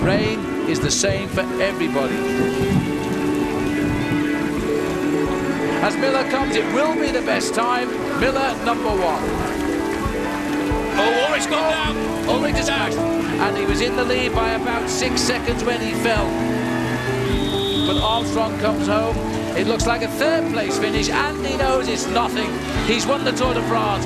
Rain is the same for everybody. As Millar comes, it will be the best time. Millar, number 1. Oh, Ulrich's gone down. Ulrich is out. And he was in the lead by about 6 seconds when he fell. But Armstrong comes home. It looks like a third place finish, and he knows it's nothing. He's won the Tour de France.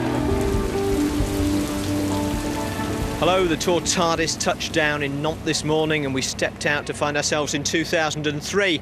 Hello, the Tour TARDIS touched down in Nantes this morning and we stepped out to find ourselves in 2003.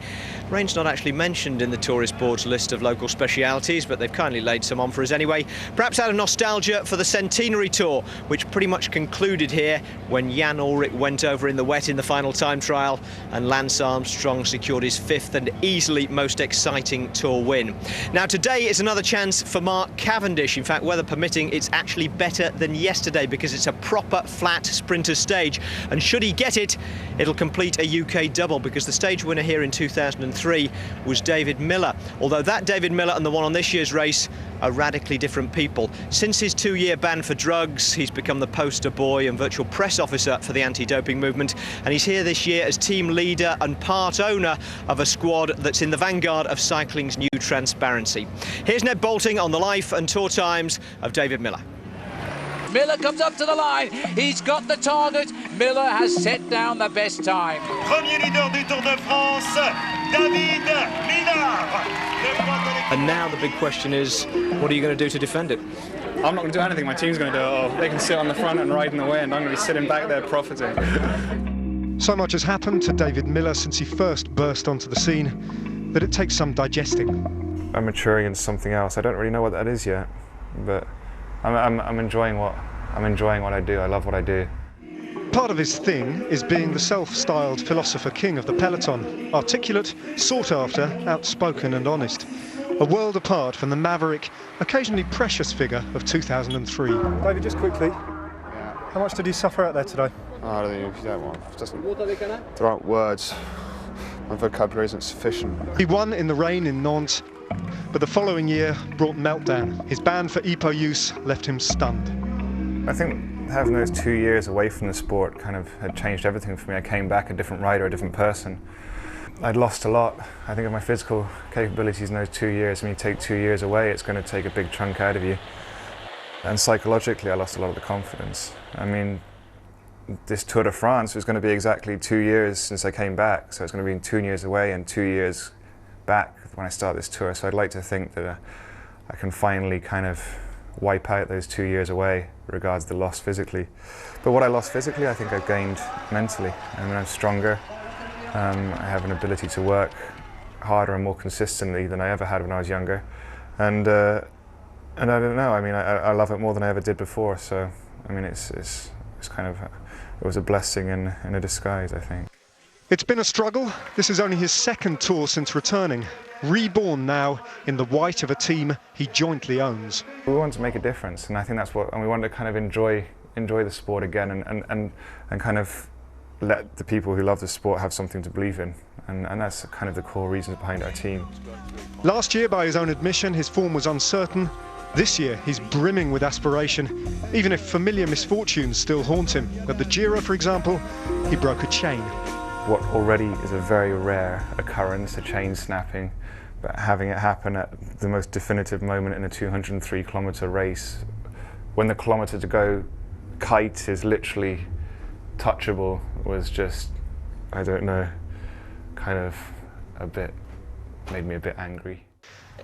Rain's not actually mentioned in the tourist board's list of local specialities, but they've kindly laid some on for us anyway. Perhaps out of nostalgia for the Centenary Tour, which pretty much concluded here when Jan Ullrich went over in the wet in the final time trial and Lance Armstrong secured his 5th and easily most exciting Tour win. Now today is another chance for Mark Cavendish. In fact, weather permitting, it's actually better than yesterday because it's a proper flat sprinter stage, and should he get it, it'll complete a UK double because the stage winner here in 2003 was David Millar, although that David Millar and the one on this year's race are radically different people. Since his 2-year ban for drugs, he's become the poster boy and virtual press officer for the anti-doping movement, and he's here this year as team leader and part owner of a squad that's in the vanguard of cycling's new transparency. Here's Ned Bolting on the life and tour times of David Millar. Millar comes up to the line. He's got the target. Millar has set down the best time. Premier leader du Tour de France, David Millar. And now the big question is, what are you going to do to defend it? I'm not going to do anything, my team's going to do it all. They can sit on the front and ride in the way, and I'm going to be sitting back there profiting. So much has happened to David Millar since he first burst onto the scene that it takes some digesting. I'm maturing into something else. I don't really know what that is yet, but I'm enjoying what I do. I love what I do. Part of his thing is being the self-styled philosopher king of the peloton. Articulate, sought after, outspoken and honest. A world apart from the maverick, occasionally precious figure of 2003. David, just quickly, how much did you suffer out there today? Oh, I don't think you don't want. It doesn't. There aren't words. My vocabulary isn't sufficient. He won in the rain in Nantes, but the following year brought meltdown. His ban for EPO use left him stunned. I think having those 2 years away from the sport kind of had changed everything for me. I came back a different rider, a different person. I'd lost a lot. I think of my physical capabilities in those 2 years. When you take 2 years away, it's going to take a big chunk out of you. And psychologically, I lost a lot of the confidence. I mean, this Tour de France was going to be exactly 2 years since I came back. So it's going to be 2 years away and 2 years back when I start this tour. So I'd like to think that I can finally kind of wipe out those 2 years away regards the loss physically. But what I lost physically, I think I've gained mentally. I mean, I'm stronger. I have an ability to work harder and more consistently than I ever had when I was younger. And I don't know, I mean, I love it more than I ever did before. So, I mean, it's kind of, it was a blessing in a disguise, I think. It's been a struggle. This is only his second tour since returning. Reborn now in the white of a team he jointly owns. We want to make a difference, and I think that's what, and we want to kind of enjoy the sport again and kind of let the people who love the sport have something to believe in, and that's kind of the core reasons behind our team. Last year, by his own admission, his form was uncertain. This year, he's brimming with aspiration, even if familiar misfortunes still haunt him. At the Giro, for example, he broke a chain. What already is a very rare occurrence, a chain snapping, but having it happen at the most definitive moment in a 203-kilometre race, when the kilometre to go kite is literally touchable, was just, I don't know, kind of made me a bit angry.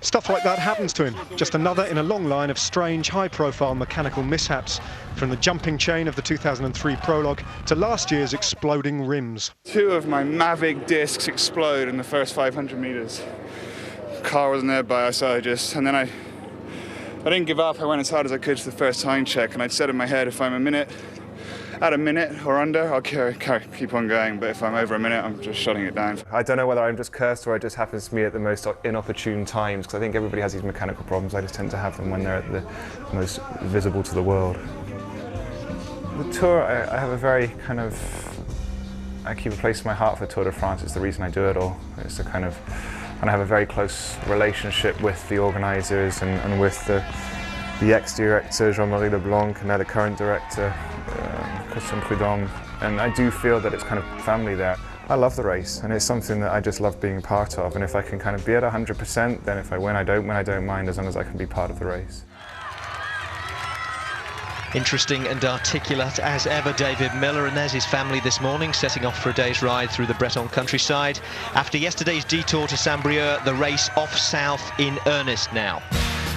Stuff like that happens to him, just another in a long line of strange, high-profile mechanical mishaps, from the jumping chain of the 2003 prologue to last year's exploding rims. 2 of my Mavic discs explode in the first 500 metres. The car wasn't nearby, so and then I didn't give up. I went as hard as I could to the first time check, and I'd said in my head, if I'm at a minute or under, I'll keep on going, but if I'm over a minute, I'm just shutting it down. I don't know whether I'm just cursed or it just happens to me at the most inopportune times, because I think everybody has these mechanical problems. I just tend to have them when they're at the most visible to the world. The tour, I have a very kind of, I keep a place in my heart for Tour de France. It's the reason I do it all. It's the kind of, and I have a very close relationship with the organisers and with the ex-director Jean-Marie Leblanc and now the current director Christian Prudhomme. and I do feel that it's kind of family there. I love the race, and it's something that I just love being part of, and if I can kind of be at 100%, then if I win, I don't mind, as long as I can be part of the race. Interesting and articulate as ever, David Millar, and there's his family this morning setting off for a day's ride through the Breton countryside. After yesterday's detour to Saint-Brieuc, the race off south in earnest now.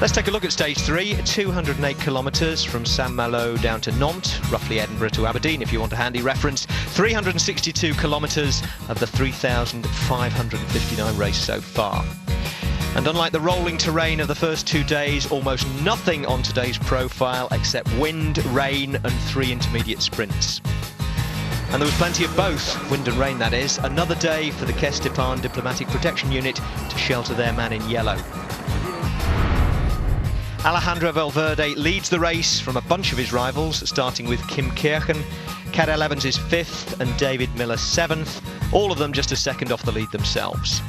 Let's take a look at stage 3, 208 kilometres from Saint-Malo down to Nantes, roughly Edinburgh to Aberdeen if you want a handy reference. 362 kilometres of the 3,559 race so far. And unlike the rolling terrain of the first 2 days, almost nothing on today's profile except wind, rain and 3 intermediate sprints. And there was plenty of both, wind and rain that is. Another day for the Caisse d'Épargne Diplomatic Protection Unit to shelter their man in yellow. Alejandro Valverde leads the race from a bunch of his rivals, starting with Kim Kirchen. Cadel Evans is 5th and David Millar 7th, all of them just a second off the lead themselves.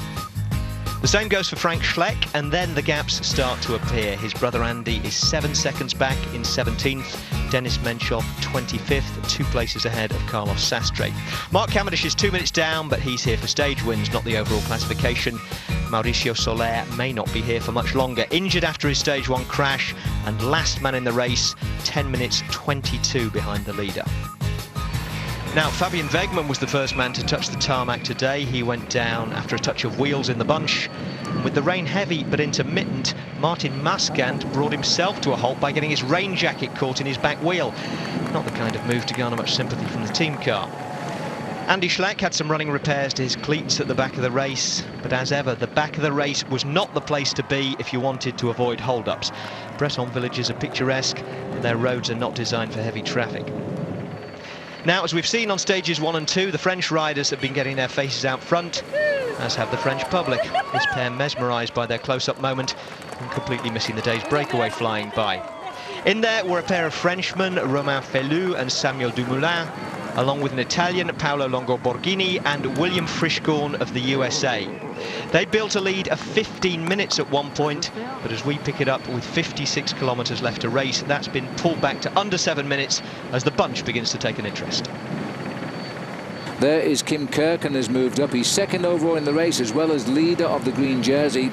The same goes for Frank Schleck, and then the gaps start to appear. His brother Andy is 7 seconds back in 17th, Denis Menchov 25th, 2 places ahead of Carlos Sastre. Mark Cavendish is 2 minutes down, but he's here for stage wins, not the overall classification. Mauricio Soler may not be here for much longer, injured after his stage 1 crash, and last man in the race, 10 minutes 22 behind the leader. Now, Fabian Wegmann was the first man to touch the tarmac today. He went down after a touch of wheels in the bunch. With the rain heavy but intermittent, Martin Mascand brought himself to a halt by getting his rain jacket caught in his back wheel. Not the kind of move to garner much sympathy from the team car. Andy Schleck had some running repairs to his cleats at the back of the race, but as ever, the back of the race was not the place to be if you wanted to avoid hold-ups. Breton villages are picturesque, but their roads are not designed for heavy traffic. Now, as we've seen on stages 1 and 2, the French riders have been getting their faces out front, as have the French public. This pair mesmerised by their close-up moment and completely missing the day's breakaway flying by. In there were a pair of Frenchmen, Romain Fellou and Samuel Dumoulin, along with an Italian, Paolo Longoborghini, and William Frischkorn of the USA. They built a lead of 15 minutes at one point, but as we pick it up with 56 kilometres left to race, that's been pulled back to under 7 minutes as the bunch begins to take an interest. There is Kim Kirchen has moved up. He's 2nd overall in the race as well as leader of the green jersey.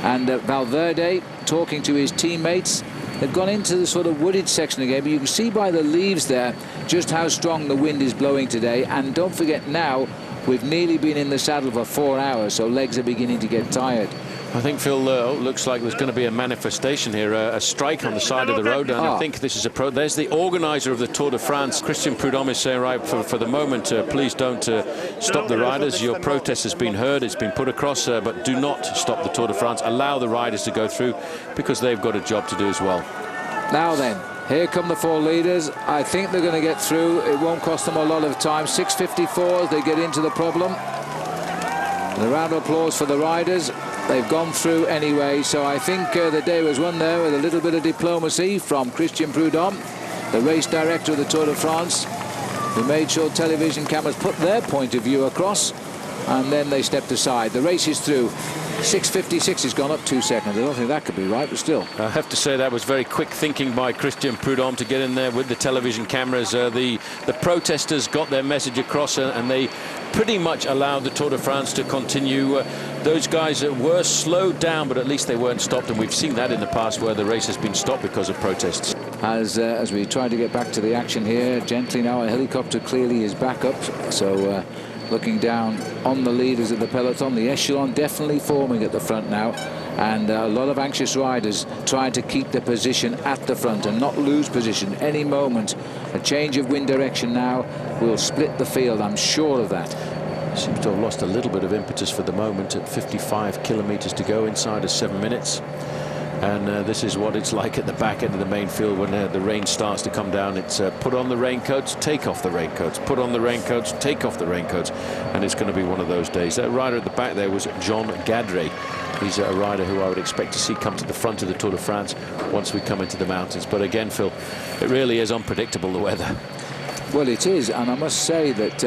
And Valverde talking to his teammates. They've gone into the sort of wooded section again, but you can see by the leaves there just how strong the wind is blowing today. And don't forget now, we've nearly been in the saddle for 4 hours, so legs are beginning to get tired. I think, Phil, looks like there's going to be a manifestation here, a strike on the side of the road, and I think this is there's the organiser of the Tour de France, Christian Prudhomme, is saying, right, for the moment, please don't stop the riders. Your protest has been heard, it's been put across, but do not stop the Tour de France. Allow the riders to go through, because they've got a job to do as well. Now then, here come the 4 leaders. I think they're going to get through. It won't cost them a lot of time. 6:54 as they get into the problem. And a round of applause for the riders. They've gone through anyway, so I think the day was won there with a little bit of diplomacy from Christian Prudhomme, the race director of the Tour de France, who made sure television cameras put their point of view across, and then they stepped aside. The race is through. 6:56 has gone up 2 seconds. I don't think that could be right, but still. I have to say that was very quick thinking by Christian Prudhomme to get in there with the television cameras. The protesters got their message across, and they pretty much allowed the Tour de France to continue. Those guys were slowed down, but at least they weren't stopped, and we've seen that in the past where the race has been stopped because of protests. As we try to get back to the action here, gently now, a helicopter clearly is back up, so looking down on the leaders of the peloton, the echelon definitely forming at the front now, and a lot of anxious riders trying to keep their position at the front and not lose position. Any moment a change of wind direction now will split the field, I'm sure of that. Seems to have lost a little bit of impetus for the moment at 55 kilometres to go, inside of 7 minutes. And this is what it's like at the back end of the main field when the rain starts to come down. It's put on the raincoats, take off the raincoats, put on the raincoats, take off the raincoats, and it's going to be one of those days. That rider at the back there was John Gadret. He's a rider who I would expect to see come to the front of the Tour de France once we come into the mountains. But again, Phil, it really is unpredictable, the weather. Well, it is, and I must say that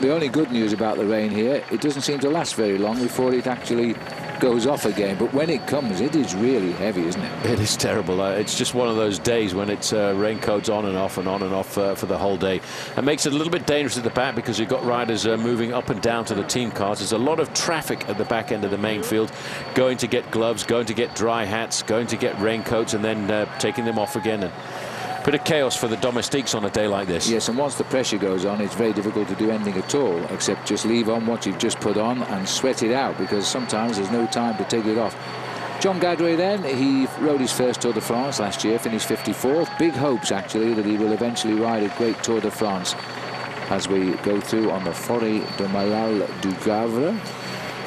the only good news about the rain here, it doesn't seem to last very long before it actually goes off again, but when it comes, it is really heavy, isn't it? It is terrible. It's just one of those days when it's raincoats on and off and on and off for the whole day. It makes it a little bit dangerous at the back because you've got riders moving up and down to the team cars. There's a lot of traffic at the back end of the main field, going to get gloves, going to get dry hats, going to get raincoats, and then taking them off again. And bit of chaos for the domestiques on a day like this. Yes, and once the pressure goes on, it's very difficult to do anything at all except just leave on what you've just put on and sweat it out, because sometimes there's no time to take it off. John Gadway then, he rode his first Tour de France last year, finished 54th. Big hopes actually that he will eventually ride a great Tour de France as we go through on the Forêt de Millar du Gavre.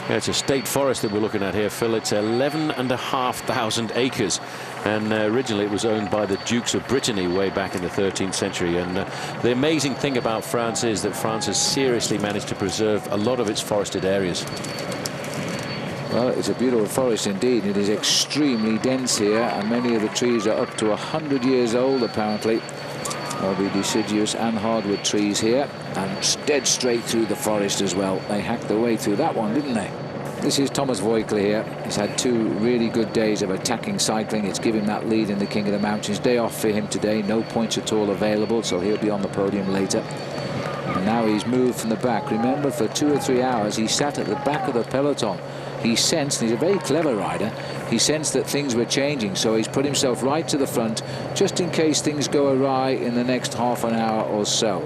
Yeah, it's a state forest that we're looking at here, Phil. It's 11,500 acres, and originally it was owned by the Dukes of Brittany way back in the 13th century. And the amazing thing about France is that France has seriously managed to preserve a lot of its forested areas. Well, it's a beautiful forest indeed. It is extremely dense here, and many of the trees are up to 100 years old apparently. There'll be deciduous and hardwood trees here, and dead straight through the forest as well. They hacked their way through that one, didn't they? This is Thomas Voigtler here. He's had 2 really good days of attacking cycling. It's given that lead in the King of the Mountains. Day off for him today, no points at all available, so he'll be on the podium later. And now he's moved from the back. Remember, for 2 or 3 hours he sat at the back of the peloton. He sensed, and he's a very clever rider, he sensed that things were changing, so he's put himself right to the front just in case things go awry in the next half an hour or so.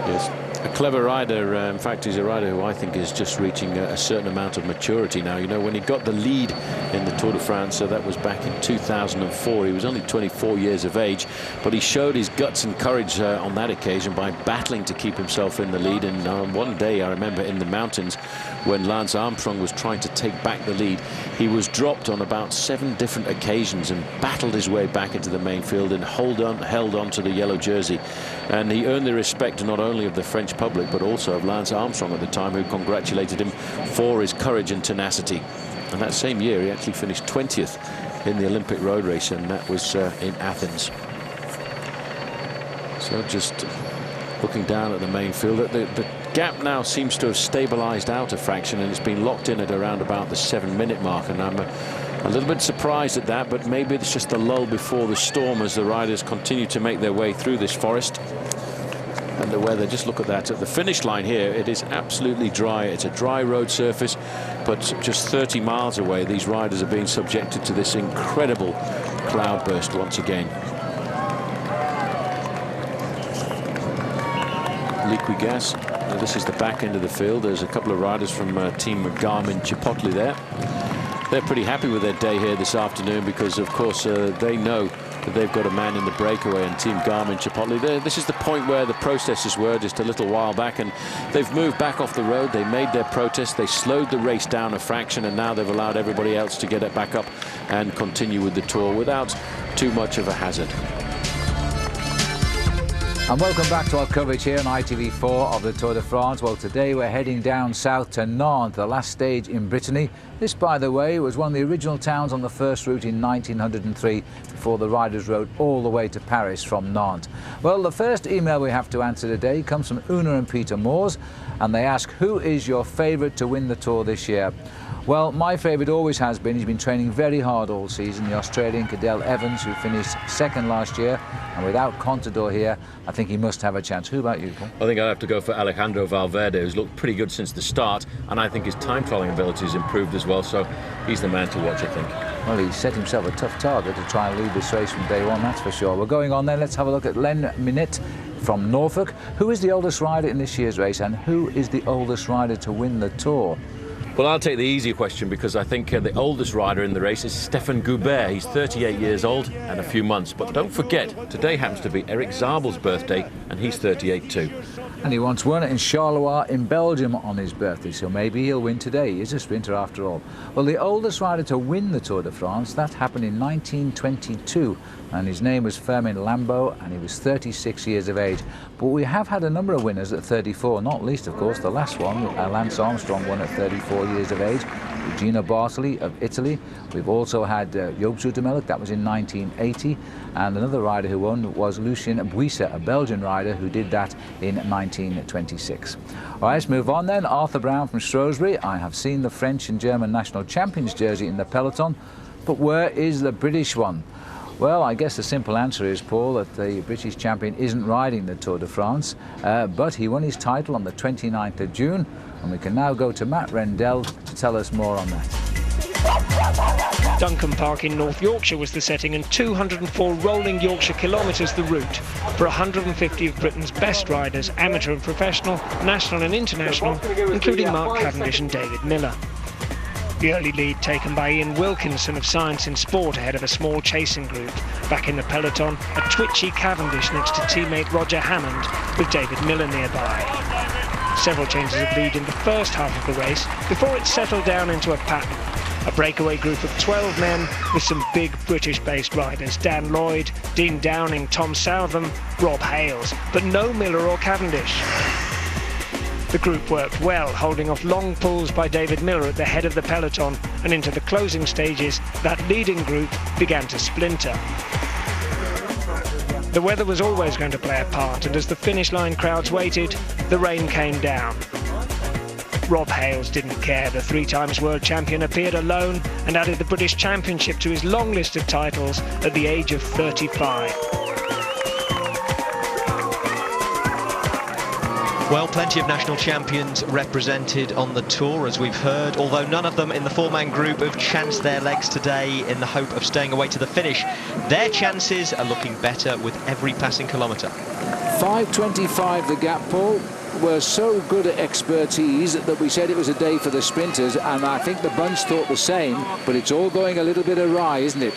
Yes, a clever rider. In fact, he's a rider who I think is just reaching a certain amount of maturity now. You know, when he got the lead in the Tour de France, so that was back in 2004, he was only 24 years of age, but he showed his guts and courage on that occasion by battling to keep himself in the lead. And one day, I remember in the mountains, when Lance Armstrong was trying to take back the lead, he was dropped on about 7 different occasions and battled his way back into the main field and held on to the yellow jersey. And he earned the respect not only of the French public but also of Lance Armstrong at the time, who congratulated him for his courage and tenacity. And that same year he actually finished 20th in the Olympic road race, and that was in Athens. So just looking down at the main field, the gap now seems to have stabilized out a fraction, and it's been locked in at around about the 7-minute mark, and I'm a little bit surprised at that, but maybe it's just the lull before the storm as the riders continue to make their way through this forest. And the weather, just look at that. At the finish line here, it is absolutely dry. It's a dry road surface, but just 30 miles away, these riders are being subjected to this incredible cloudburst once again. Liquid gas. Now, this is the back end of the field. There's a couple of riders from Team Garmin Chipotle there. They're pretty happy with their day here this afternoon because, of course, they know that they've got a man in the breakaway, and Team Garmin Chipotle. This is the point where the protesters were just a little while back, and they've moved back off the road. They made their protest. They slowed the race down a fraction, and now they've allowed everybody else to get it back up and continue with the tour without too much of a hazard. And welcome back to our coverage here on ITV4 of the Tour de France. Well, today we're heading down south to Nantes, the last stage in Brittany. This, by the way, was one of the original towns on the first route in 1903, before the riders rode all the way to Paris from Nantes. Well, the first email we have to answer today comes from Una and Peter Moores, and they ask, who is your favourite to win the Tour this year? Well, my favourite always has been, he's been training very hard all season, the Australian Cadel Evans, who finished second last year, and without Contador here, I think he must have a chance. Who about you, Paul? I think I'd have to go for Alejandro Valverde, who's looked pretty good since the start, and I think his time trialling ability has improved as well, so he's the man to watch, I think. Well, he set himself a tough target to try and lead this race from day one, that's for sure. We're going on then, let's have a look at Len Minette from Norfolk. Who is the oldest rider in this year's race, and who is the oldest rider to win the Tour? Well, I'll take the easier question, because I think the oldest rider in the race is Stefan Goubert. He's 38 years old and a few months. But don't forget, today happens to be Eric Zabel's birthday, and he's 38 too. And he once won in Charleroi in Belgium on his birthday, so maybe he'll win today. He's a sprinter after all. Well, the oldest rider to win the Tour de France, that happened in 1922, and his name was Firmin Lambeau, and he was 36 years of age. But we have had a number of winners at 34, not least, of course, the last one, Lance Armstrong, won at 34 years of age. Gino Bartoli of Italy. We've also had Joop Zoetemelk, that was in 1980, and another rider who won was Lucien Buisse, a Belgian rider who did that in 19 1926. All right, let's move on then. Arthur Brown from Shrewsbury. I have seen the French and German national champions jersey in the peloton, but where is the British one? Well, I guess the simple answer is, Paul, that the British champion isn't riding the Tour de France, but he won his title on the 29th of June, and we can now go to Matt Rendell to tell us more on that. Duncan Park in North Yorkshire was the setting, and 204 rolling Yorkshire kilometres the route for 150 of Britain's best riders, amateur and professional, national and international, including Mark Cavendish and David Millar. The early lead taken by Ian Wilkinson of Science in Sport ahead of a small chasing group. Back in the peloton, a twitchy Cavendish next to teammate Roger Hammond, with David Millar nearby. Several changes of lead in the first half of the race before it settled down into a pattern. A breakaway group of 12 men with some big British-based riders: Dan Lloyd, Dean Downing, Tom Southam, Rob Hales, but no Millar or Cavendish. The group worked well, holding off long pulls by David Millar at the head of the peloton, and into the closing stages, that leading group began to splinter. The weather was always going to play a part, and as the finish line crowds waited, the rain came down. Rob Hales didn't care. The 3-times world champion appeared alone and added the British Championship to his long list of titles at the age of 35. Well, plenty of national champions represented on the Tour, as we've heard, although none of them in the four-man group have chanced their legs today in the hope of staying away to the finish. Their chances are looking better with every passing kilometre. 5:25 the gap, Paul. Were so good at expertise that we said it was a day for the sprinters, and I think the bunch thought the same, but it's all going a little bit awry, isn't it?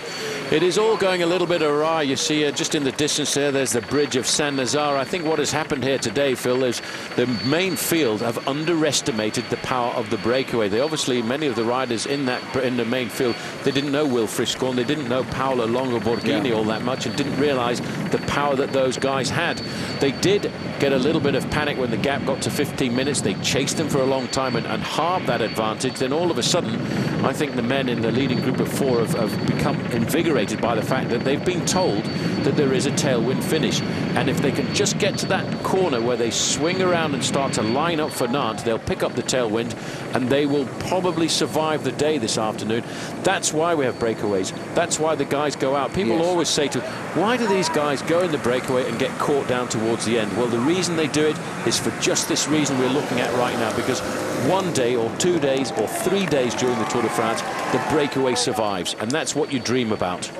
It is all going a little bit awry. You see just in the distance there's the bridge of Saint-Nazaire. I think what has happened here today, Phil, is the main field have underestimated the power of the breakaway. They obviously, many of the riders in the main field, they didn't know Will Friscorn, they didn't know Paolo Longo Borghini all that much, and didn't realise the power that those guys had. They did get a little bit of panic when the gap got to 15 minutes. They chased them for a long time and halved that advantage. Then all of a sudden, I think the men in the leading group of four have become invigorated by the fact that they've been told that there is a tailwind finish, and if they can just get to that corner where they swing around and start to line up for Nantes, they'll pick up the tailwind and they will probably survive the day this afternoon. That's why we have breakaways. That's why the guys go out. People always say to, why do these guys go in the breakaway and get caught down towards the end? Well, the reason they do it is for just this reason we're looking at right now, because one day or 2 days or 3 days during the Tour de France, the breakaway survives, and that's what you dream about.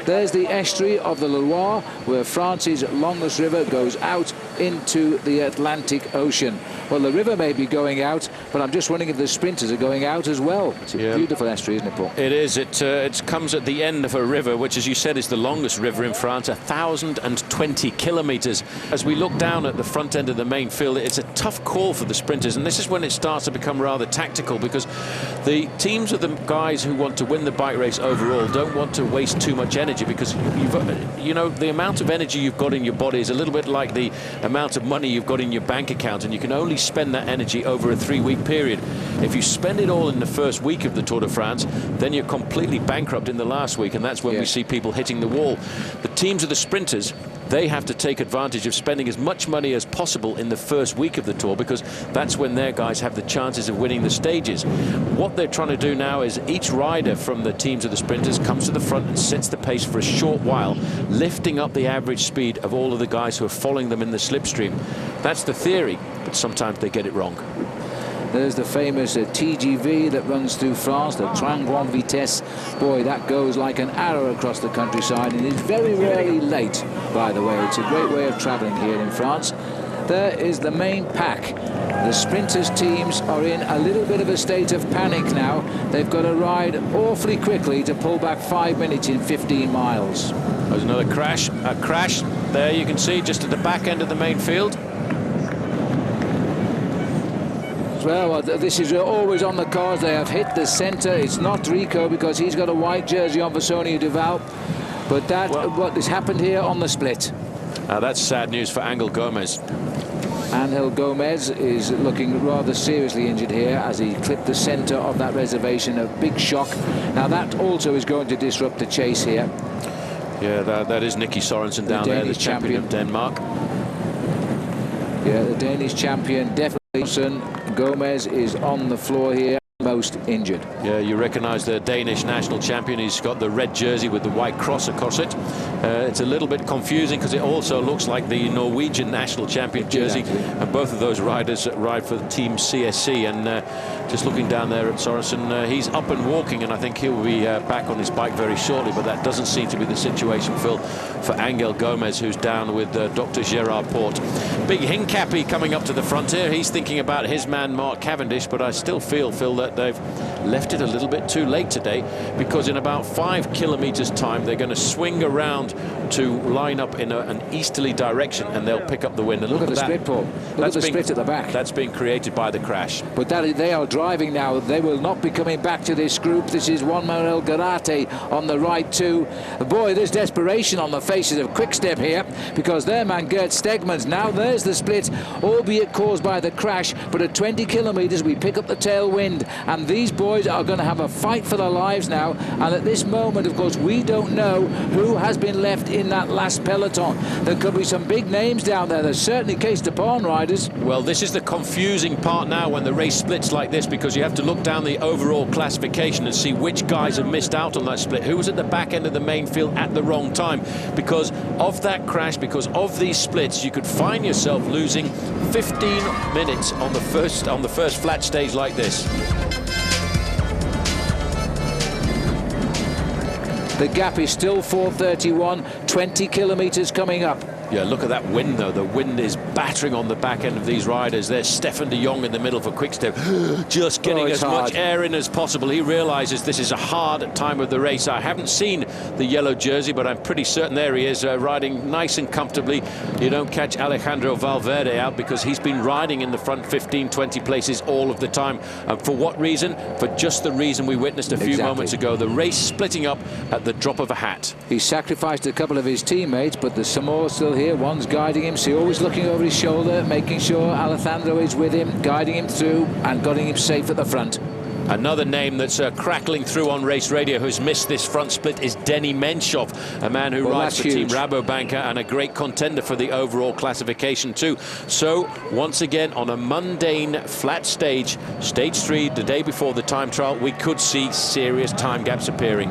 There's the estuary of the Loire, where France's longest river goes out into the Atlantic Ocean. Well, the river may be going out, but I'm just wondering if the sprinters are going out as well. It's a beautiful estuary, isn't it, Paul? It is. It comes at the end of a river, which, as you said, is the longest river in France, 1,020 kilometres. As we look down at the front end of the main field, it's a tough call for the sprinters, and this is when it starts to become rather tactical, because the teams of the guys who want to win the bike race overall don't want to waste too much energy, because you know, the amount of energy you've got in your body is a little bit like the amount of money you've got in your bank account, and you can only spend that energy over a 3-week period. If you spend it all in the first week of the Tour de France, then you're completely bankrupt in the last week, and that's when we see people hitting the wall. The teams of the sprinters, they have to take advantage of spending as much money as possible in the first week of the Tour, because that's when their guys have the chances of winning the stages. What they're trying to do now is each rider from the teams of the sprinters comes to the front and sets the pace for a short while, lifting up the average speed of all of the guys who are following them in the slipstream. That's the theory, but sometimes they get it wrong. There's the famous TGV that runs through France, the Train Grande Vitesse. Boy, that goes like an arrow across the countryside, and is very rarely late, by the way. It's a great way of travelling here in France. There is the main pack. The sprinters teams are in a little bit of a state of panic now. They've got to ride awfully quickly to pull back 5 minutes in 15 miles. There's another crash. A crash there, you can see, just at the back end of the main field. Well, this is always on the cards. They have hit the centre. It's not Rico, because he's got a white jersey on for Sonia Duval. But that, what has happened here on the split. That's sad news for Angel Gomez. Angel Gomez is looking rather seriously injured here as he clipped the centre of that reservation. A big shock. Now that also is going to disrupt the chase here. Yeah, that is Nicky Sorensen down there, the champion of Denmark. Yeah, the Danish champion definitely. Gomez is on the floor here, most injured. Yeah, you recognise the Danish national champion. He's got the red jersey with the white cross across it. It's a little bit confusing because it also looks like the Norwegian national champion jersey. And both of those riders ride for the team CSC. And just looking down there at Sorensen, he's up and walking, and I think he'll be back on his bike very shortly. But that doesn't seem to be the situation, Phil, for Angel Gomez, who's down with Dr. Gerard Porte. Big Hincapie coming up to the front here. He's thinking about his man Mark Cavendish, but I still feel, Phil, that they've left it a little bit too late today, because in about 5 kilometers time they're going to swing around to line up in an easterly direction, and they'll pick up the wind. And look at the split, Paul. Look at the split at the back. That's being created by the crash. But they are driving now. They will not be coming back to this group. This is Juan Manuel Garate on the right too. Boy, there's desperation on the faces of Quick-Step here, because their man Gert Stegmans, now there's the split, albeit caused by the crash, but at 20 kilometers we pick up the tailwind, and these boys are going to have a fight for their lives now. And at this moment, of course, we don't know who has been left in that last peloton. There could be some big names down there. There's certainly Case de Pon riders. Well, this is the confusing part now when the race splits like this, because you have to look down the overall classification and see which guys have missed out on that split, who was at the back end of the main field at the wrong time. Because of that crash, because of these splits, you could find yourself losing 15 minutes on the first flat stage like this. The gap is still 4:31, 20 kilometers coming up. Yeah, look at that wind, though. The wind is battering on the back end of these riders. There's Stefan de Jong in the middle for Quick-Step, just getting as much air in as possible. He realizes this is a hard time of the race. I haven't seen the yellow jersey, but I'm pretty certain there he is, riding nice and comfortably. You don't catch Alejandro Valverde out, because he's been riding in the front 15, 20 places all of the time. And for what reason? For just the reason we witnessed a few moments ago, the race splitting up at the drop of a hat. He sacrificed a couple of his teammates, but there's some more still here. One's guiding him, so always looking over his shoulder, making sure Alejandro is with him, guiding him through and getting him safe at the front. Another name that's crackling through on race radio who's missed this front split is Denny Menchov, a man who rides for Team Rabobank and a great contender for the overall classification too. So once again, on a mundane flat stage, stage 3, the day before the time trial, we could see serious time gaps appearing.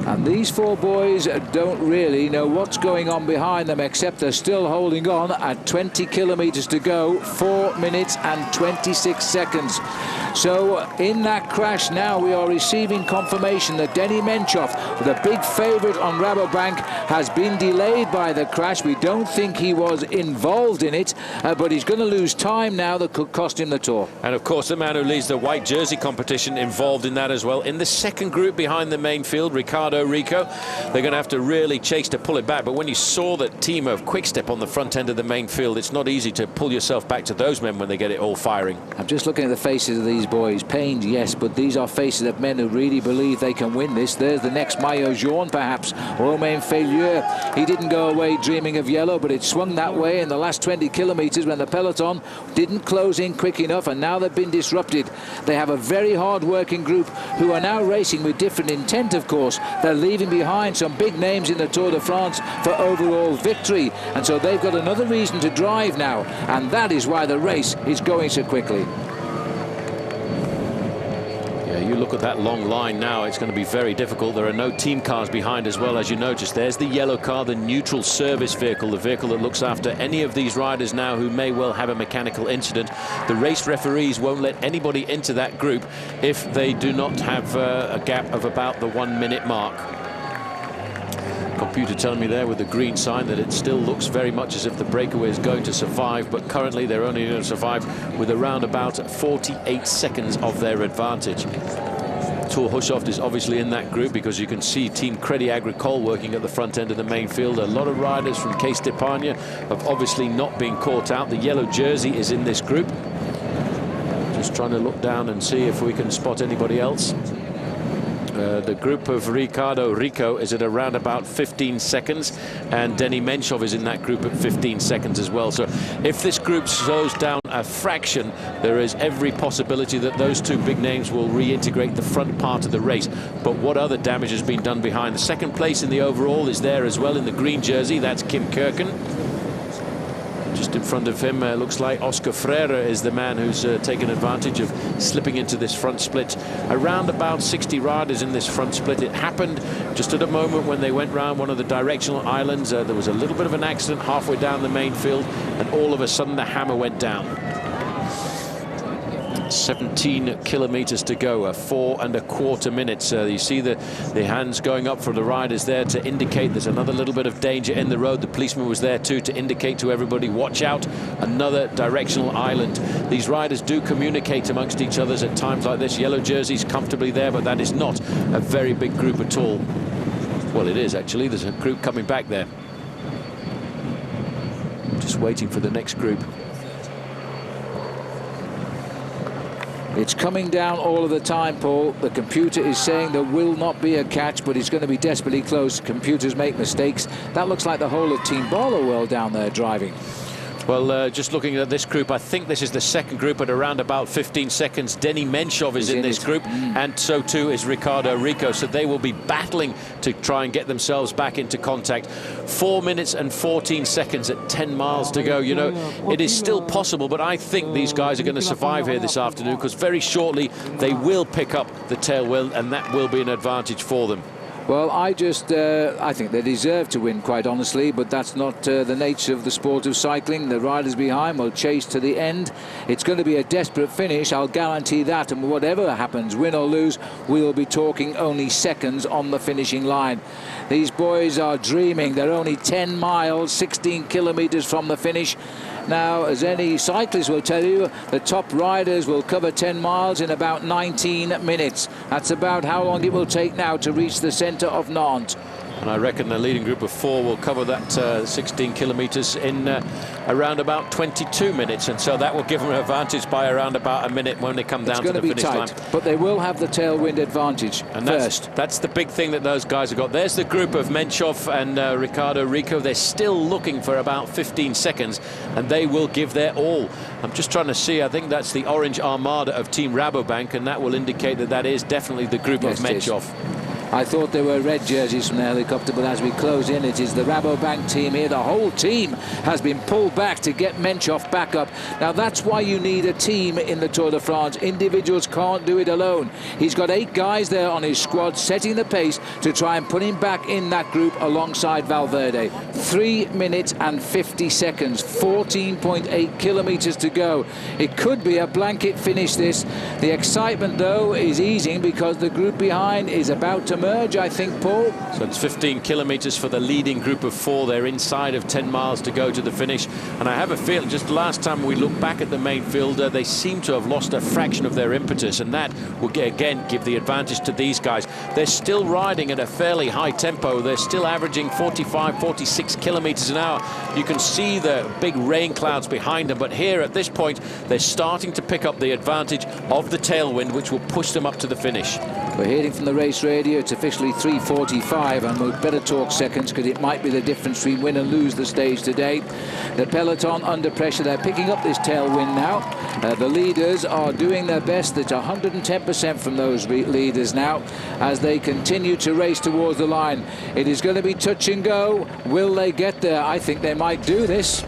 And these four boys don't really know what's going on behind them, except they're still holding on at 20 kilometers to go, 4 minutes and 26 seconds. So in that crash now, we are receiving confirmation that Denny Menchov, the big favourite on Rabobank, has been delayed by the crash. We don't think he was involved in it, but he's going to lose time now that could cost him the Tour. And of course, the man who leads the white jersey competition involved in that as well. In the second group behind the main field, Ricardo Rico, they're going to have to really chase to pull it back. But when you saw that team of Quick-Step on the front end of the main field, it's not easy to pull yourself back to those men when they get it all firing. I'm just looking at the faces of these boys. Pained, yes, but these are faces of men who really believe they can win this. There's the next Maillot Jaune, perhaps, Romain Failure. He didn't go away dreaming of yellow, but it swung that way in the last 20 kilometers when the peloton didn't close in quick enough, and now they've been disrupted. They have a very hard-working group who are now racing with different intent, of course. They're leaving behind some big names in the Tour de France for overall victory, and so they've got another reason to drive now, and that is why the race is going so quickly. You look at that long line now, it's going to be very difficult. There are no team cars behind as well, as you noticed. There's the yellow car, the neutral service vehicle, the vehicle that looks after any of these riders now who may well have a mechanical incident. The race referees won't let anybody into that group if they do not have a gap of about the 1 minute mark. Computer telling me there with the green sign that it still looks very much as if the breakaway is going to survive, but currently they're only going to survive with around about 48 seconds of their advantage. Tour Hushovd is obviously in that group, because you can see Team Crédit Agricole working at the front end of the main field. A lot of riders from Case d'Epargne have obviously not been caught out. The yellow jersey is in this group. Just trying to look down and see if we can spot anybody else. The group of Ricardo Rico is at around about 15 seconds, and Denny Menchov is in that group at 15 seconds as well. So if this group slows down a fraction, there is every possibility that those two big names will reintegrate the front part of the race. But what other damage has been done behind? The second place in the overall is there as well in the green jersey. That's Kim Kirken. Just Just in front of him, looks like Oscar Freire is the man who's taken advantage of slipping into this front split. Around about 60 riders in this front split. It happened just at a moment when they went round one of the directional islands. There was a little bit of an accident halfway down the main field, and all of a sudden the hammer went down. 17 kilometers to go, 4 1/4 minutes. You see the hands going up for the riders there to indicate there's another little bit of danger in the road. The policeman was there too to indicate to everybody, watch out, another directional island. These riders do communicate amongst each other at times like this. Yellow jerseys comfortably there, but that is not a very big group at all. Well, it is actually. There's a group coming back there. Just waiting for the next group. It's coming down all of the time, Paul. The computer is saying there will not be a catch, but it's going to be desperately close. Computers make mistakes. That looks like the whole of Team Barlow down there driving. Well, just looking at this group, I think this is the second group at around about 15 seconds. Denny Menchov is in this group, and so too is Ricardo Rico. So they will be battling to try and get themselves back into contact. 4 minutes and 14 seconds at 10 miles to go. You know, it is still possible, but I think these guys are going to survive here this afternoon, because very shortly they will pick up the tailwind, and that will be an advantage for them. Well, I think they deserve to win, quite honestly, but that's not the nature of the sport of cycling. The riders behind will chase to the end. It's going to be a desperate finish, I'll guarantee that, and whatever happens, win or lose, we'll be talking only seconds on the finishing line. These boys are dreaming. They're only 10 miles, 16 kilometers from the finish. Now, as any cyclist will tell you, the top riders will cover 10 miles in about 19 minutes. That's about how long it will take now to reach the centre of Nantes. And I reckon the leading group of 4 will cover that 16 kilometres in around about 22 minutes, and so that will give them an advantage by around about a minute when they come down to the finish line. But they will have the tailwind advantage and first. That's the big thing that those guys have got. There's the group of Menchov and Ricardo Rico. They're still looking for about 15 seconds, and they will give their all. I'm just trying to see. I think that's the orange armada of Team Rabobank, and that will indicate that that is definitely the group of Menchov. I thought there were red jerseys from the helicopter, but as we close in, it is the Rabobank team here. The whole team has been pulled back to get Menchov back up. Now, that's why you need a team in the Tour de France. Individuals can't do it alone. He's got 8 guys there on his squad setting the pace to try and put him back in that group alongside Valverde. 3 minutes and 50 seconds, 14.8 kilometers to go. It could be a blanket finish, this. The excitement, though, is easing because the group behind is about to merge, I think, Paul. So it's 15 kilometres for the leading group of 4. They're inside of 10 miles to go to the finish. And I have a feeling just last time we look back at the main field, they seem to have lost a fraction of their impetus, and that will again give the advantage to these guys. They're still riding at a fairly high tempo. They're still averaging 45, 46 kilometres an hour. You can see the big rain clouds behind them, but here at this point they're starting to pick up the advantage of the tailwind, which will push them up to the finish. We're hearing from the race radio. It's officially 3:45, and we'd better talk seconds because it might be the difference between win and lose the stage today. The peloton under pressure. They're picking up this tailwind now. The leaders are doing their best. It's 110% from those leaders now as they continue to race towards the line. It is going to be touch and go. Will they get there? I think they might do this.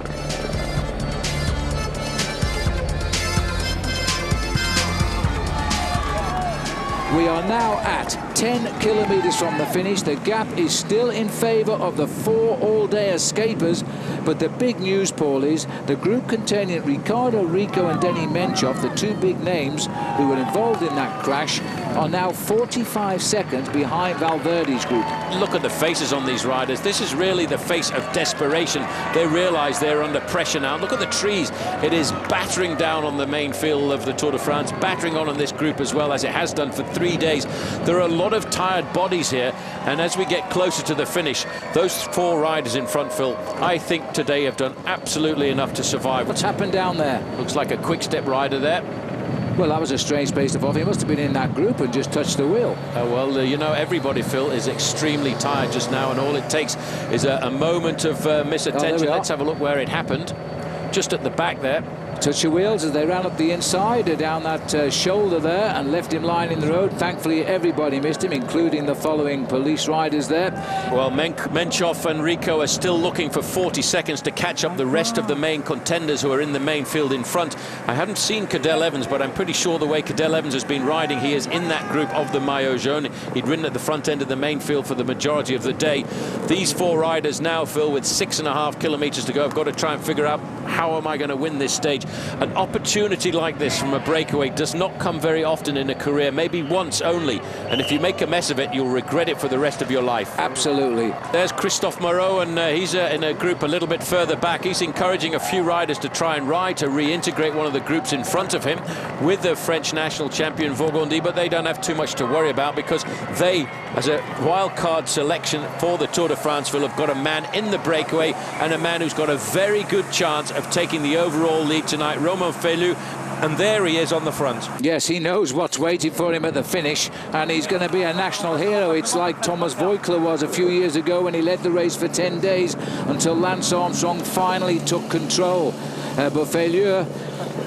We are now at 10 kilometres from the finish. The gap is still in favour of the 4 all-day escapers, but the big news, Paul, is the group containing Ricardo Rico and Denny Menchov, the 2 big names who were involved in that crash, are now 45 seconds behind Valverde's group. Look at the faces on these riders. This is really the face of desperation. They realise they're under pressure now. Look at the trees. It is battering down on the main field of the Tour de France, battering on this group as well, as it has done for 3 days. There are a lot of tired bodies here, and as we get closer to the finish, those 4 riders in front, Phil, I think today have done absolutely enough to survive. What's happened down there? Looks like a quick-step rider there. Well, that was a strange place to fall. He must have been in that group and just touched the wheel. Well, you know, everybody, Phil, is extremely tired just now, and all it takes is a moment of misattention. Let's have a look where it happened. Just at the back there. touch of wheels as they ran up the inside down that shoulder there and left him lying in the road. Thankfully everybody missed him, including the following police riders there. Well, Menchov and Rico are still looking for 40 seconds to catch up the rest of the main contenders who are in the main field in front. I haven't seen Cadel Evans, but I'm pretty sure the way Cadel Evans has been riding, he is in that group of the Maillot Jaune. He'd ridden at the front end of the main field for the majority of the day. These 4 riders now, Phil, with 6.5 kilometres to go, have got to try and figure out, how am I going to win this stage? An opportunity like this from a breakaway does not come very often in a career, maybe once only. And if you make a mess of it, you'll regret it for the rest of your life. Absolutely. There's Christophe Moreau, and he's in a group a little bit further back. He's encouraging a few riders to try and ride to reintegrate one of the groups in front of him with the French national champion Vaugondi, but they don't have too much to worry about because they, as a wild card selection for the Tour de France, will have got a man in the breakaway and a man who's got a very good chance of taking the overall lead tonight, Romain Felu. And there he is on the front. Yes, he knows what's waiting for him at the finish, and he's going to be a national hero. It's like Thomas Voigtler was a few years ago when he led the race for 10 days until Lance Armstrong finally took control. But Felu,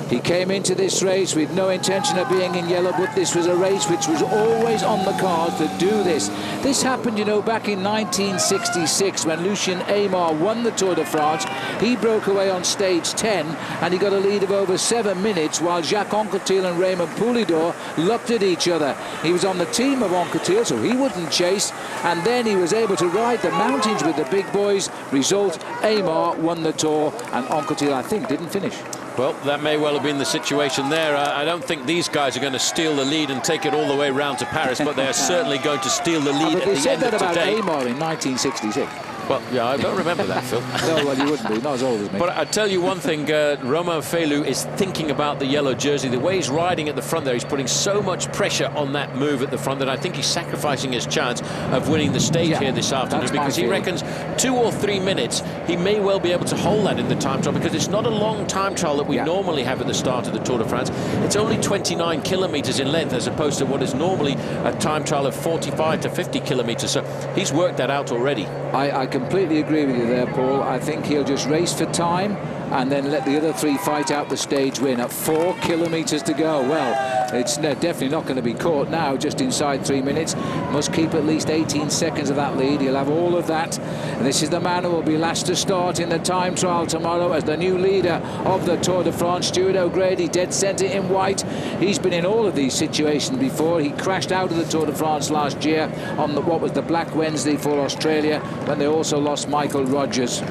he came into this race with no intention of being in yellow, but this was a race which was always on the cards to do this. This happened, you know, back in 1966 when Lucien Aymar won the Tour de France. He broke away on stage 10 and he got a lead of over 7 minutes while Jacques Anquetil and Raymond Poulidor looked at each other. He was on the team of Anquetil, so he wouldn't chase, and then he was able to ride the mountains with the big boys. Result, Aymar won the Tour and Anquetil, I think, didn't finish. Well, that may well have been the situation there. I don't think these guys are going to steal the lead and take it all the way round to Paris, but they are certainly going to steal the lead at the end of today. They said that about Aymar in 1966. Well, yeah, I don't remember that, Phil. No, well, you wouldn't be, not as old as me. But I tell you one thing, Romain Felu is thinking about the yellow jersey. The way he's riding at the front there, he's putting so much pressure on that move at the front that I think he's sacrificing his chance of winning the stage here this afternoon, because he reckons 2 or 3 minutes, he may well be able to hold that in the time trial, because it's not a long time trial that we normally have at the start of the Tour de France. It's only 29 kilometres in length, as opposed to what is normally a time trial of 45 to 50 kilometres. So he's worked that out already. I completely agree with you there, Paul. I think he'll just race for time and then let the other 3 fight out the stage win at 4 kilometres to go. Well, it's definitely not going to be caught now, just inside 3 minutes. Must keep at least 18 seconds of that lead. He'll have all of that. And this is the man who will be last to start in the time trial tomorrow as the new leader of the Tour de France, Stuart O'Grady, dead centre in white. He's been in all of these situations before. He crashed out of the Tour de France last year on what was the Black Wednesday for Australia, when they also lost Michael Rogers.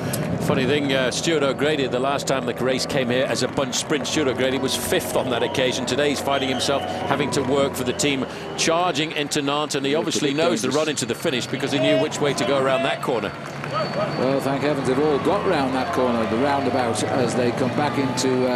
Funny thing, Stuart O'Grady, the last time the race came here as a bunch sprint, Stuart O'Grady was 5th on that occasion. Today he's finding himself having to work for the team, charging into Nantes, and he obviously knows the run into the finish because he knew which way to go around that corner. Well, thank heavens they've all got round that corner, the roundabout, as they come back into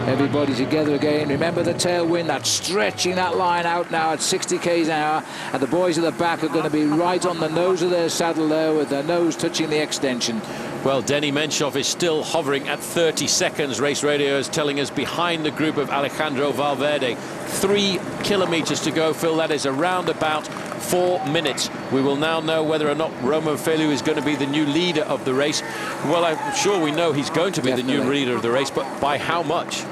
everybody together again. Remember the tailwind, that's stretching that line out now at 60 k's an hour, and the boys at the back are going to be right on the nose of their saddle there, with their nose touching the extension. Well, Denis Menchov is still hovering at 30 seconds. Race Radio is telling us behind the group of Alejandro Valverde. 3 kilometres to go, Phil. That is around about 4 minutes. We will now know whether or not Romain Felu is going to be the new leader of the race. Well, I'm sure we know he's going to be the new leader of the race, but by how much?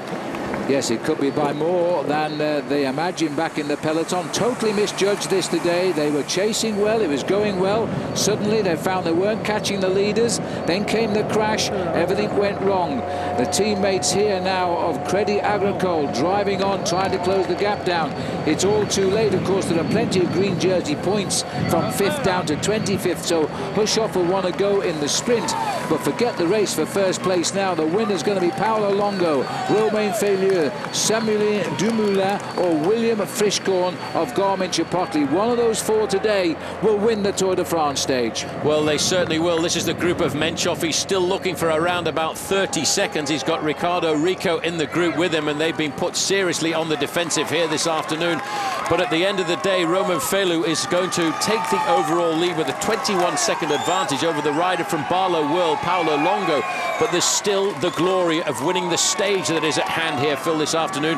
Yes, it could be by more than they imagined back in the peloton. Totally misjudged this today. They were chasing well, it was going well. Suddenly they found they weren't catching the leaders. Then came the crash, everything went wrong. The teammates here now of Crédit Agricole driving on, trying to close the gap down. It's all too late, of course. There are plenty of green jersey points from 5th down to 25th, so Hushoff will want to go in the sprint, but forget the race for first place now. The winner's going to be Paolo Longo, Romain Felu, Samuel Dumoulin or William Frischkorn of Garmin-Chipotle. One of those 4 today will win the Tour de France stage. Well, they certainly will. This is the group of Menchov. He's still looking for around about 30 seconds. He's got Ricardo Rico in the group with him, and they've been put seriously on the defensive here this afternoon. But at the end of the day, Romain Felu is going to take the overall lead with a 21-second advantage over the rider from Barlow World, Paulo Longo, but there's still the glory of winning the stage that is at hand here, Phil, this afternoon.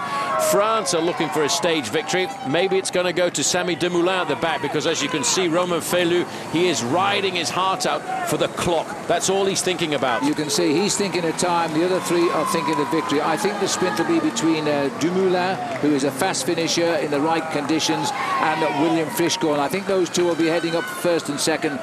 France are looking for a stage victory. Maybe it's going to go to Samy Dumoulin at the back, because as you can see, Romain Felu, he is riding his heart out for the clock. That's all he's thinking about. You can see he's thinking of time. The other three are thinking of victory. I think the sprint will be between Dumoulin, who is a fast finisher in the right conditions, and William Frischkorn. I think those two will be heading up first and second.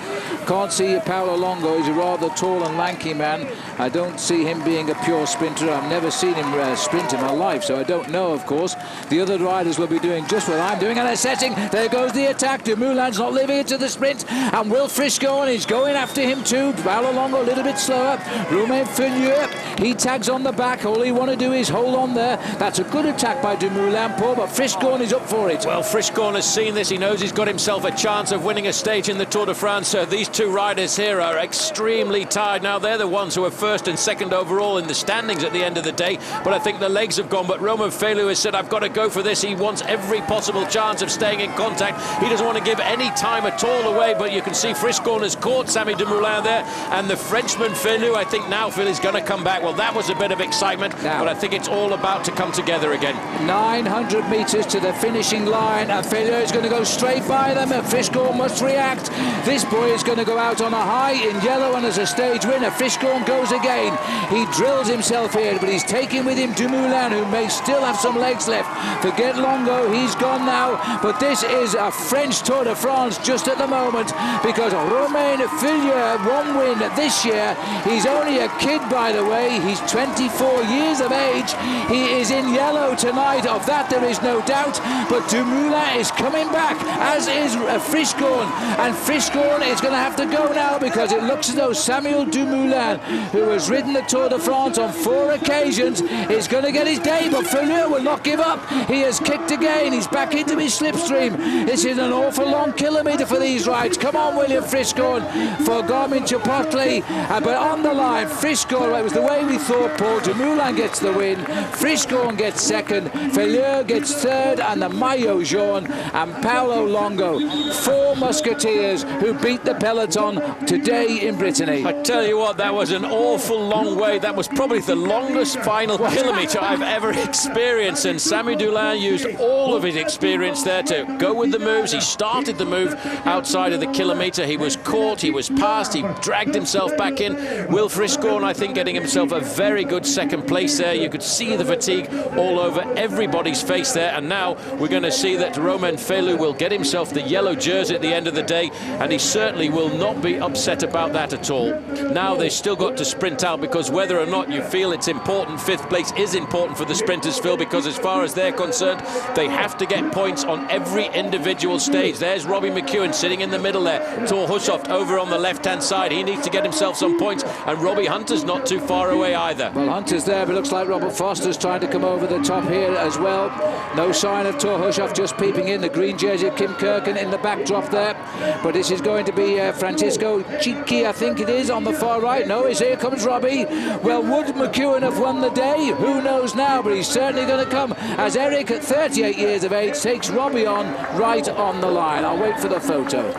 Can't see Paulo Longo. He's a rather tall and lanky man. I don't see him being a pure sprinter. I've never seen him sprint in my life, so I don't know, of course. The other riders will be doing just what I'm doing, and they're setting. There goes the attack. Dumoulin's not leaving it to the sprint, and Will Frischkorn is going after him too. Paulo Longo a little bit slower. Romain Felu, he tags on the back. All he want to do is hold on there. That's a good attack by Dumoulin, Paul, but Frischkorn is up for it. Well, Frischkorn has seen this. He knows he's got himself a chance of winning a stage in the Tour de France. So these two riders here are extremely tired. Now, they're the ones who are first and second overall in the standings at the end of the day, but I think the legs have gone. But Romain Felu has said, I've got to go for this. He wants every possible chance of staying in contact. He doesn't want to give any time at all away, but you can see Frischkorn has caught Samy Dumoulin there, and the Frenchman Felu, I think now Phil is going to come back. Well, that was a bit of excitement, but I think it's all about to come together again. 900 metres to the finishing line, and Felu is going to go straight by them, and Frischkorn must react. This boy is going to go out on a high in yellow, and as a stage winner, Frischkorn goes again. He drills himself here, but he's taking with him Dumoulin, who may still have some legs left. Forget Longo, he's gone now, but this is a French Tour de France just at the moment, because Romain Felu, one win this year. He's only a kid, by the way. He's 24 years of age. He is in yellow tonight, of that there is no doubt, but Dumoulin is coming back, as is Frischkorn, and Frischkorn is going to have to go now, because it looks as though Samuel Dumoulin, who has ridden the Tour de France on 4 occasions, is going to get his day, but Felu will not give up. He has kicked again. He's back into his slipstream. This is an awful long kilometre for these rides. Come on, William Frischkorn for Garmin Chipotle, but on the line, Frischkorn, it was the way we thought, Paul. Dumoulin gets the win, Frischkorn gets second, Felu gets third, and the Maillot Jaune, and Paulo Longo. 4 musketeers who beat the peloton today in Brittany. I tell you what, that was an awful long way. That was probably the longest final kilometre I've ever experienced, and Samy Dumoulin used all of his experience there to go with the moves. He started the move outside of the kilometre. He was caught, he was passed, he dragged himself back in. Will Frischkorn, I think, getting himself a very good second place there. You could see the fatigue all over everybody's face there, and now we're going to see that Romain Felu will get himself the yellow jersey at the end of the day, and he certainly will not be upset about that at all. Now they've still got to sprint out, because whether or not you feel it's important, 5th place is important for the sprinters, Phil, because as far as they're concerned, they have to get points on every individual stage. There's Robbie McEwen sitting in the middle there. Thor Hushovd over on the left-hand side. He needs to get himself some points, and Robbie Hunter's not too far away either. Well, Hunter's there, but it looks like Robert Foster's trying to come over the top here as well. No sign of Thor Hushovd, just peeping in. The green jersey of Kim Kirken in the backdrop there. But this is going to be Francisco Chiki, I think it is, on the far right. No, here comes Robbie. Well, would McEwen have won the day? Who knows now, but he's certainly going to come, as Eric, at 38 years of age, takes Robbie on right on the line. I'll wait for the photo.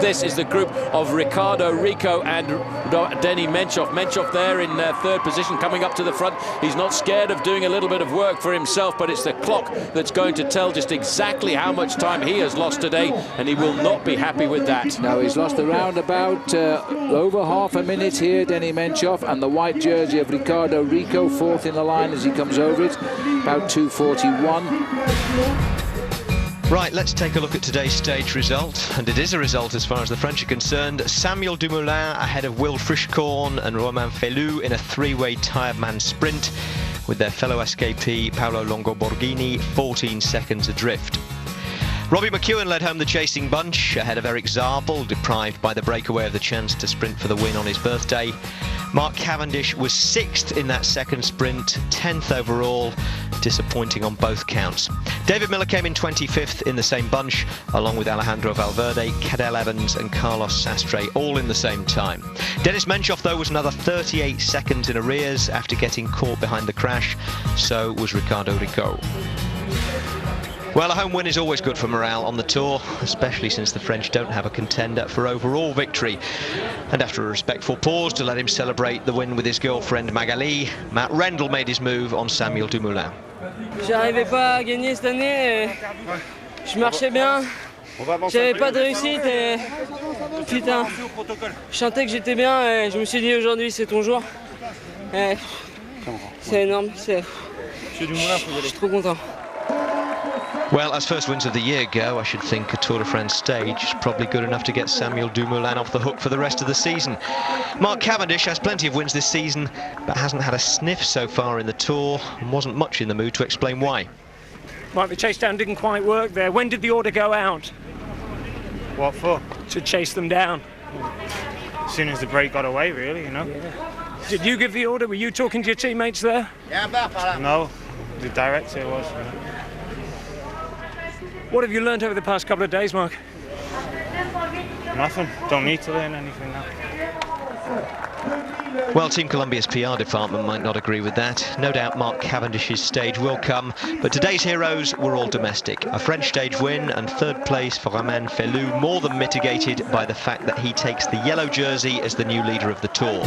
This is the group of Ricardo Rico and Denny Menchoff. Menchoff there in 3rd position, coming up to the front. He's not scared of doing a little bit of work for himself, but it's the clock that's going to tell just exactly how much time he has lost today, and he will not be happy with that. No, he's lost around about over half a minute here, Denny Menchoff, and the white jersey of Ricardo Rico, 4th in the line as he comes over it, about 2:41. Right, let's take a look at today's stage result, and it is a result as far as the French are concerned. Samuel Dumoulin ahead of Will Frischkorn and Romain Felu in a 3-way tired man sprint, with their fellow escapee Paulo Longo Borghini 14 seconds adrift. Robbie McEwen led home the chasing bunch ahead of Eric Zabel, deprived by the breakaway of the chance to sprint for the win on his birthday. Mark Cavendish was 6th in that second sprint, 10th overall, disappointing on both counts. David Millar came in 25th in the same bunch, along with Alejandro Valverde, Cadel Evans and Carlos Sastre, all in the same time. Dennis Menchoff, though, was another 38 seconds in arrears after getting caught behind the crash. So was Ricardo Rico. Well, a home win is always good for morale on the Tour, especially since the French don't have a contender for overall victory. And after a respectful pause to let him celebrate the win with his girlfriend Magali, Matt Rendle made his move on Samuel Dumoulin. J'arrivais pas à gagner cette année, je marchais bien, j'avais pas de réussite et putain, je sentais que j'étais bien et je me suis dit aujourd'hui c'est ton jour. C'est énorme, je suis trop content. Well, as first wins of the year go, I should think a Tour de France stage is probably good enough to get Samuel Dumoulin off the hook for the rest of the season. Mark Cavendish has plenty of wins this season, but hasn't had a sniff so far in the Tour and wasn't much in the mood to explain why. Mark, the chase down didn't quite work there. When did the order go out? What for? To chase them down. As soon as the break got away, really, you know. Yeah. Did you give the order? Were you talking to your teammates there? No, the director was. What have you learned over the past couple of days, Mark? Nothing. Don't need to learn anything now. Well, Team Columbia's PR department might not agree with that. No doubt Mark Cavendish's stage will come, but today's heroes were all domestic. A French stage win and third place for Romain Fellou, more than mitigated by the fact that he takes the yellow jersey as the new leader of the Tour.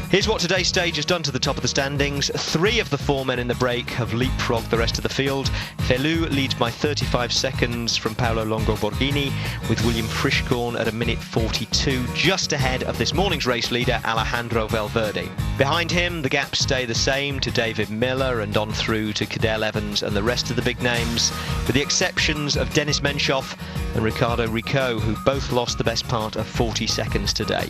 Here's what today's stage has done to the top of the standings. 3 of the 4 men in the break have leapfrogged the rest of the field. Fellou leads by 35 seconds from Paolo Longo Borghini, with William Frischkorn at a minute 42, just ahead of this morning's race leader, Alejandro Valverde. Behind him, the gaps stay the same to David Millar and on through to Cadel Evans and the rest of the big names, with the exceptions of Denis Menchov and Ricardo Rico, who both lost the best part of 40 seconds today.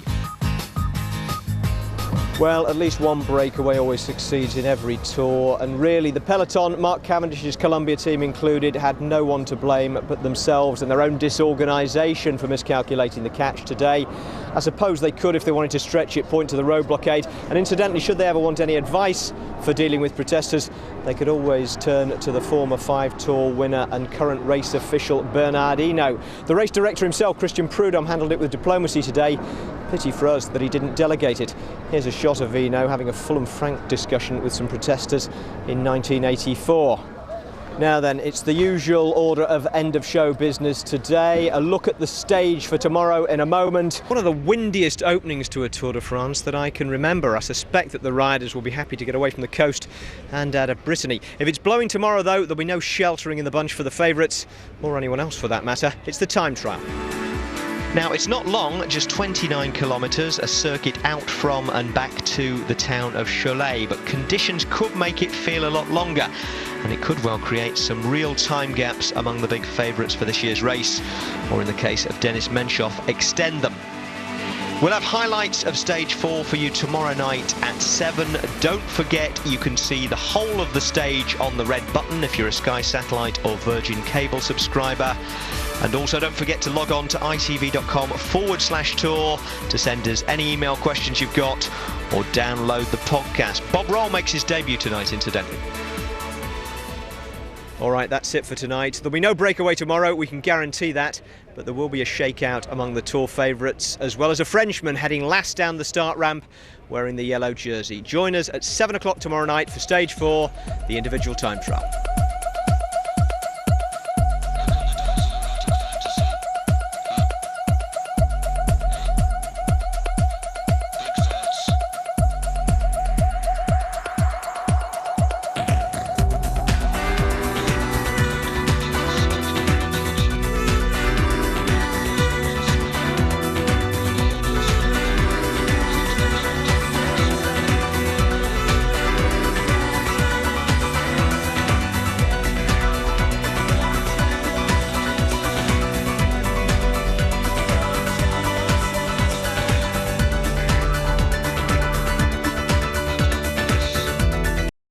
Well, at least one breakaway always succeeds in every Tour, and really the peloton, Mark Cavendish's Columbia team included, had no one to blame but themselves and their own disorganisation for miscalculating the catch today. I suppose they could, if they wanted to stretch it, point to the road blockade, and incidentally, should they ever want any advice for dealing with protesters, they could always turn to the former 5-Tour winner and current race official Bernard Hinault. The race director himself, Christian Prudhomme, handled it with diplomacy today. Pity for us that he didn't delegate it. Here's a shot of Hinault having a full and frank discussion with some protesters in 1984. Now then, it's the usual order of end of show business today. A look at the stage for tomorrow in a moment. One of the windiest openings to a Tour de France that I can remember. I suspect that the riders will be happy to get away from the coast and out of Brittany. If it's blowing tomorrow though, there'll be no sheltering in the bunch for the favourites, or anyone else for that matter. It's the time trial. Now, it's not long, just 29 kilometres, a circuit out from and back to the town of Cholet, but conditions could make it feel a lot longer, and it could well create some real time gaps among the big favourites for this year's race, or in the case of Denis Menchov, extend them. We'll have highlights of stage 4 for you tomorrow night at 7. Don't forget, you can see the whole of the stage on the red button if you're a Sky Satellite or Virgin Cable subscriber. And also don't forget to log on to itv.com/tour to send us any email questions you've got or download the podcast. Bob Roll makes his debut tonight, incidentally. All right, that's it for tonight. There'll be no breakaway tomorrow, we can guarantee that, but there will be a shakeout among the Tour favourites, as well as a Frenchman heading last down the start ramp wearing the yellow jersey. Join us at 7 o'clock tomorrow night for stage 4, the individual time trial.